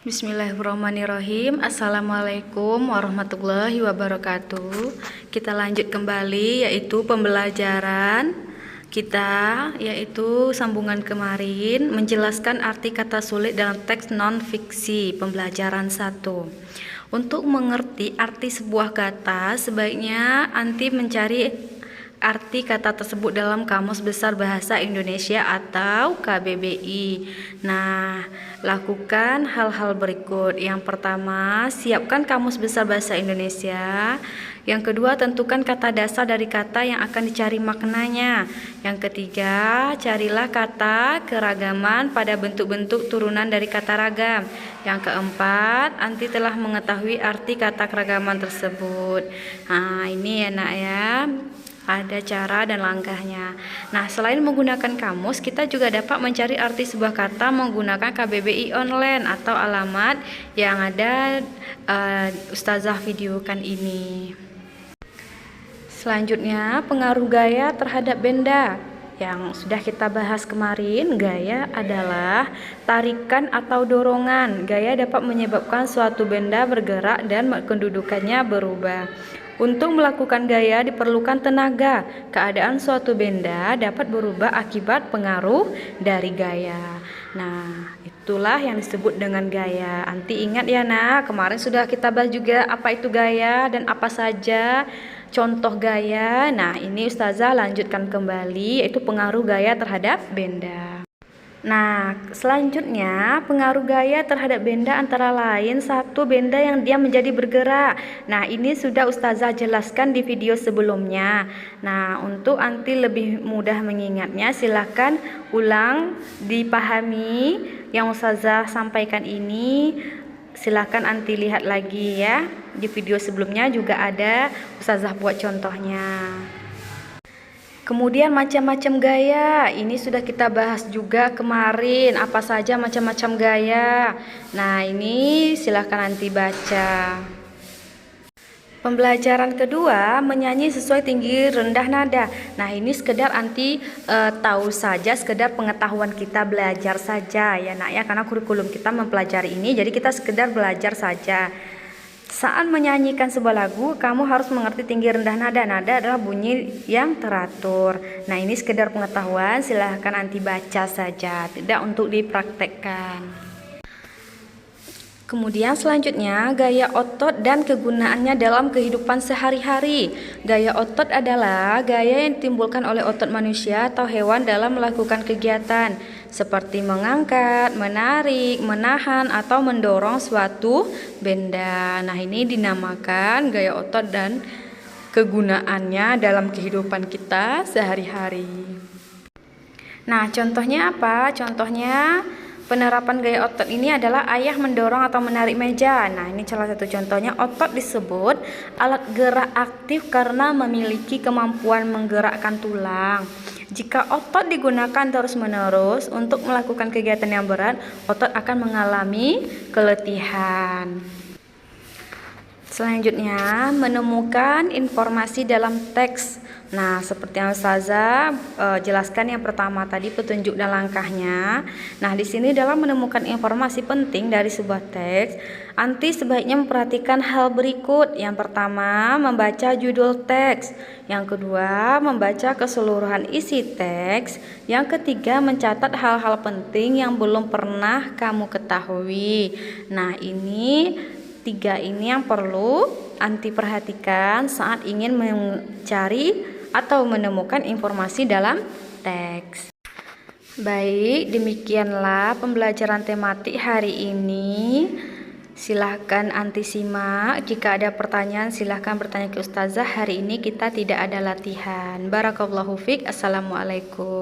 Bismillahirrahmanirrahim. Assalamualaikum warahmatullahi wabarakatuh. Kita lanjut kembali yaitu pembelajaran kita, yaitu sambungan kemarin menjelaskan arti kata sulit dalam teks non-fiksi pembelajaran 1. Untuk mengerti arti sebuah kata, sebaiknya Anti mencari arti kata tersebut dalam Kamus Besar Bahasa Indonesia atau KBBI. Nah, lakukan hal-hal berikut. Yang pertama, siapkan Kamus Besar Bahasa Indonesia. Yang kedua, tentukan kata dasar dari kata yang akan dicari maknanya. Yang ketiga, carilah kata keragaman pada bentuk-bentuk turunan dari kata ragam. Yang keempat, Anti telah mengetahui arti kata keragaman tersebut. Nah, ini ya nak ya. Ada cara dan langkahnya. Nah, selain menggunakan kamus, kita juga dapat mencari arti sebuah kata menggunakan KBBI online atau alamat yang ada Ustazah videokan ini. Selanjutnya, pengaruh gaya terhadap benda. Yang sudah kita bahas kemarin, gaya adalah tarikan atau dorongan. Gaya dapat menyebabkan suatu benda bergerak dan kedudukannya berubah. Untuk melakukan gaya diperlukan tenaga. Keadaan suatu benda dapat berubah akibat pengaruh dari gaya. Nah, itulah yang disebut dengan gaya. Anti ingat ya nak, kemarin sudah kita bahas juga apa itu gaya dan apa saja contoh gaya. Nah, ini Ustazah lanjutkan kembali, yaitu pengaruh gaya terhadap benda. Nah, selanjutnya pengaruh gaya terhadap benda antara lain satu, benda yang dia menjadi bergerak. Nah, ini sudah Ustazah jelaskan di video sebelumnya. Nah, untuk Anti lebih mudah mengingatnya, silahkan ulang dipahami yang Ustazah sampaikan ini. Silahkan Anti lihat lagi ya. Di video sebelumnya juga ada Ustazah buat contohnya. Kemudian macam-macam gaya, ini sudah kita bahas juga kemarin, apa saja macam-macam gaya. Nah, ini silahkan Anti baca. Pembelajaran kedua, menyanyi sesuai tinggi rendah nada. Nah, ini sekedar Anti tahu saja, sekedar pengetahuan kita, belajar saja ya nak ya, karena kurikulum kita mempelajari ini, jadi kita sekedar belajar saja. Saat menyanyikan sebuah lagu, kamu harus mengerti tinggi rendah nada. Nada adalah bunyi yang teratur. Nah, ini sekedar pengetahuan, silahkan Anti baca saja, tidak untuk dipraktekkan. Kemudian selanjutnya, gaya otot dan kegunaannya dalam kehidupan sehari-hari. Gaya otot adalah gaya yang ditimbulkan oleh otot manusia atau hewan dalam melakukan kegiatan seperti mengangkat, menarik, menahan, atau mendorong suatu benda. Nah, ini dinamakan gaya otot dan kegunaannya dalam kehidupan kita sehari-hari. Nah, contohnya apa? Contohnya penerapan gaya otot ini adalah ayah mendorong atau menarik meja. Nah, ini salah satu contohnya. Otot disebut alat gerak aktif karena memiliki kemampuan menggerakkan tulang. Jika otot digunakan terus-menerus untuk melakukan kegiatan yang berat, otot akan mengalami keletihan. Selanjutnya, menemukan informasi dalam teks. Nah, seperti yang Ustazah jelaskan yang pertama tadi, petunjuk dan langkahnya. Nah, di sini dalam menemukan informasi penting dari sebuah teks, Anti sebaiknya memperhatikan hal berikut. Yang pertama, membaca judul teks. Yang kedua, membaca keseluruhan isi teks. Yang ketiga, mencatat hal-hal penting yang belum pernah kamu ketahui. Nah, ini tiga ini yang perlu Anti perhatikan saat ingin mencari atau menemukan informasi dalam teks. Baik, demikianlah pembelajaran tematik hari ini. Silahkan Anti simak. Jika ada pertanyaan, silahkan bertanya ke Ustazah. Hari ini kita tidak ada latihan. Barakallahu fiik. Assalamualaikum.